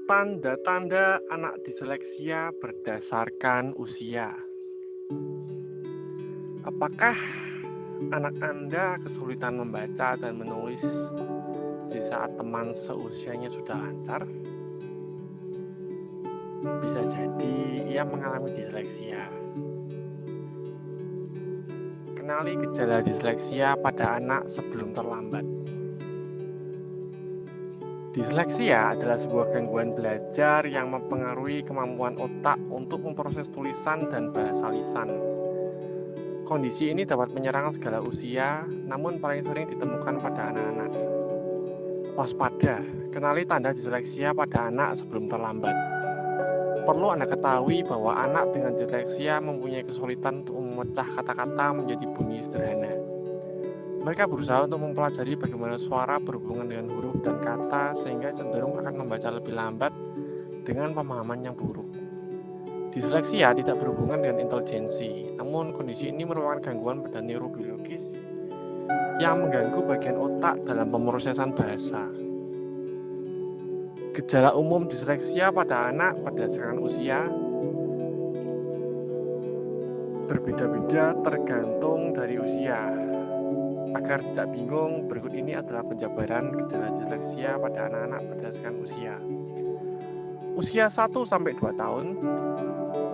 Tanda-tanda anak disleksia berdasarkan usia. Apakah anak Anda kesulitan membaca dan menulis di saat teman seusianya sudah lancar? Bisa jadi ia mengalami disleksia. Kenali gejala disleksia pada anak sebelum terlambat. Disleksia adalah sebuah gangguan belajar yang mempengaruhi kemampuan otak untuk memproses tulisan dan bahasa lisan. Kondisi ini dapat menyerang segala usia, namun paling sering ditemukan pada anak-anak. Waspada, kenali tanda disleksia pada anak sebelum terlambat. Perlu Anda ketahui bahwa anak dengan disleksia mempunyai kesulitan untuk memecah kata-kata menjadi bunyi sederhana. Mereka berusaha untuk mempelajari bagaimana suara berhubungan dengan huruf dan kata sehingga cenderung akan membaca lebih lambat dengan pemahaman yang buruk. Disleksia tidak berhubungan dengan intelijensi, namun kondisi ini merupakan gangguan pada neurobiologis yang mengganggu bagian otak dalam pemrosesan bahasa. Gejala umum disleksia pada anak berdasarkan usia berbeda-beda tergantung dari usia. Agar tidak bingung, berikut ini adalah penjabaran gejala disleksia pada anak-anak berdasarkan usia. Usia 1-2 tahun,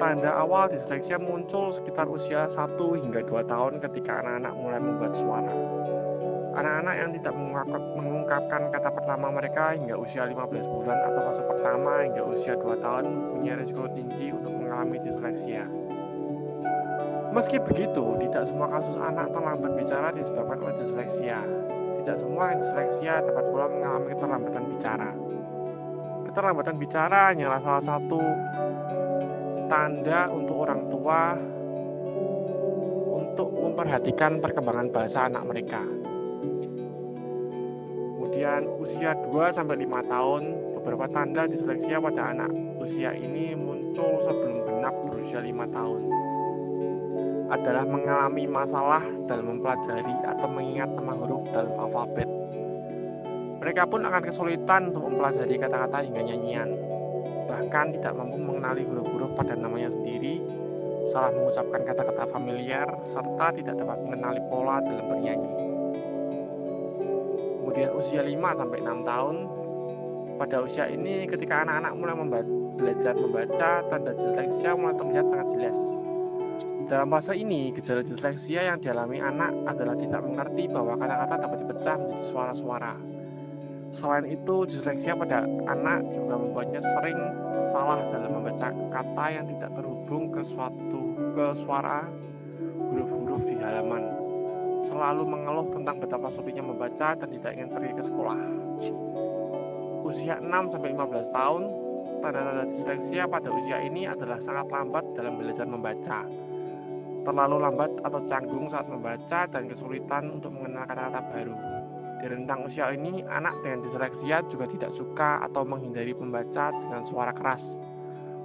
tanda awal disleksia muncul sekitar usia 1 hingga 2 tahun ketika anak-anak mulai membuat suara. Anak-anak yang tidak mengungkapkan kata pertama mereka hingga usia 15 bulan atau fase pertama hingga usia 2 tahun punya risiko tinggi untuk mengalami disleksia. Meski begitu, tidak semua kasus anak terlambat bicara disebabkan oleh disleksia. Tidak semua disleksia dapat pula mengalami keterlambatan bicara. Keterlambatan bicara hanyalah salah satu tanda untuk orang tua untuk memperhatikan perkembangan bahasa anak mereka. Kemudian usia 2-5 tahun, beberapa tanda disleksia pada anak usia ini muncul sebelum genap berusia 5 tahun. Adalah mengalami masalah dalam mempelajari atau mengingat nama huruf dalam alfabet. Mereka pun akan kesulitan untuk mempelajari kata-kata hingga nyanyian. Bahkan tidak mampu mengenali huruf-huruf pada namanya sendiri, salah mengucapkan kata-kata familiar, serta tidak dapat mengenali pola dalam bernyanyi. Kemudian usia 5-6 tahun, pada usia ini ketika anak-anak mulai belajar membaca, tanda disleksia mulai terlihat sangat jelas. Dalam fase ini, gejala disleksia yang dialami anak adalah tidak mengerti bahwa kata-kata dapat dipecah menjadi suara-suara. Selain itu, disleksia pada anak juga membuatnya sering salah dalam membaca kata yang tidak terhubung ke suara huruf-huruf di halaman. Selalu mengeluh tentang betapa sulitnya membaca dan tidak ingin pergi ke sekolah. Usia 6-15 tahun, tanda-tanda disleksia pada usia ini adalah sangat lambat dalam belajar membaca. Terlalu lambat atau canggung saat membaca dan kesulitan untuk mengenal kata-kata baru. Di rentang usia ini, anak dengan disleksia juga tidak suka atau menghindari membaca dengan suara keras,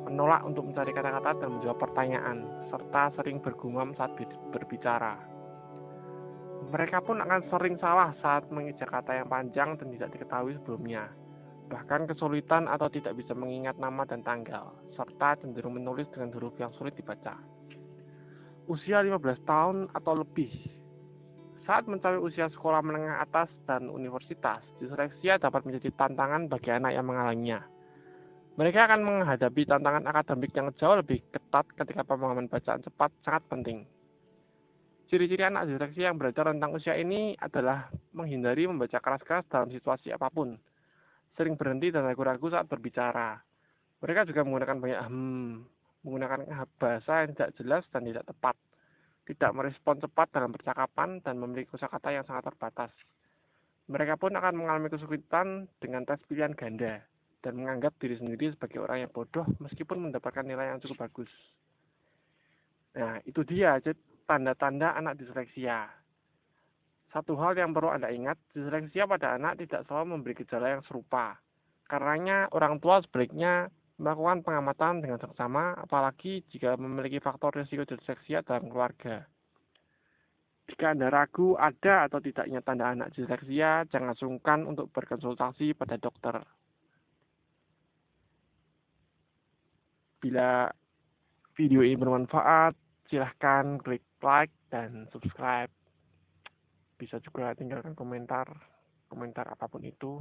menolak untuk mencari kata-kata dan menjawab pertanyaan, serta sering bergumam saat berbicara. Mereka pun akan sering salah saat mengejar kata yang panjang dan tidak diketahui sebelumnya, bahkan kesulitan atau tidak bisa mengingat nama dan tanggal, serta cenderung menulis dengan huruf yang sulit dibaca. Usia 15 tahun atau lebih. Saat mencapai usia sekolah menengah atas dan universitas, disleksia dapat menjadi tantangan bagi anak yang mengalaminya. Mereka akan menghadapi tantangan akademik yang jauh lebih ketat ketika pemahaman bacaan cepat sangat penting. Ciri-ciri anak disleksia yang belajar tentang usia ini adalah menghindari membaca keras-keras dalam situasi apapun, sering berhenti dan ragu-ragu saat berbicara. Mereka juga menggunakan banyak menggunakan bahasa yang tidak jelas dan tidak tepat, tidak merespon cepat dalam percakapan, dan memiliki kosakata yang sangat terbatas. Mereka pun akan mengalami kesulitan dengan tes pilihan ganda dan menganggap diri sendiri sebagai orang yang bodoh meskipun mendapatkan nilai yang cukup bagus. Nah, itu dia tanda-tanda anak disleksia. Satu hal yang perlu Anda ingat, disleksia pada anak tidak selalu memberi gejala yang serupa. Karenanya, orang tua sebaiknya melakukan pengamatan dengan seksama, apalagi jika memiliki faktor risiko disleksia dalam keluarga. Jika Anda ragu ada atau tidaknya tanda anak disleksia, jangan sungkan untuk berkonsultasi pada dokter. Bila video ini bermanfaat, silahkan klik like dan subscribe. Bisa juga tinggalkan komentar apapun itu.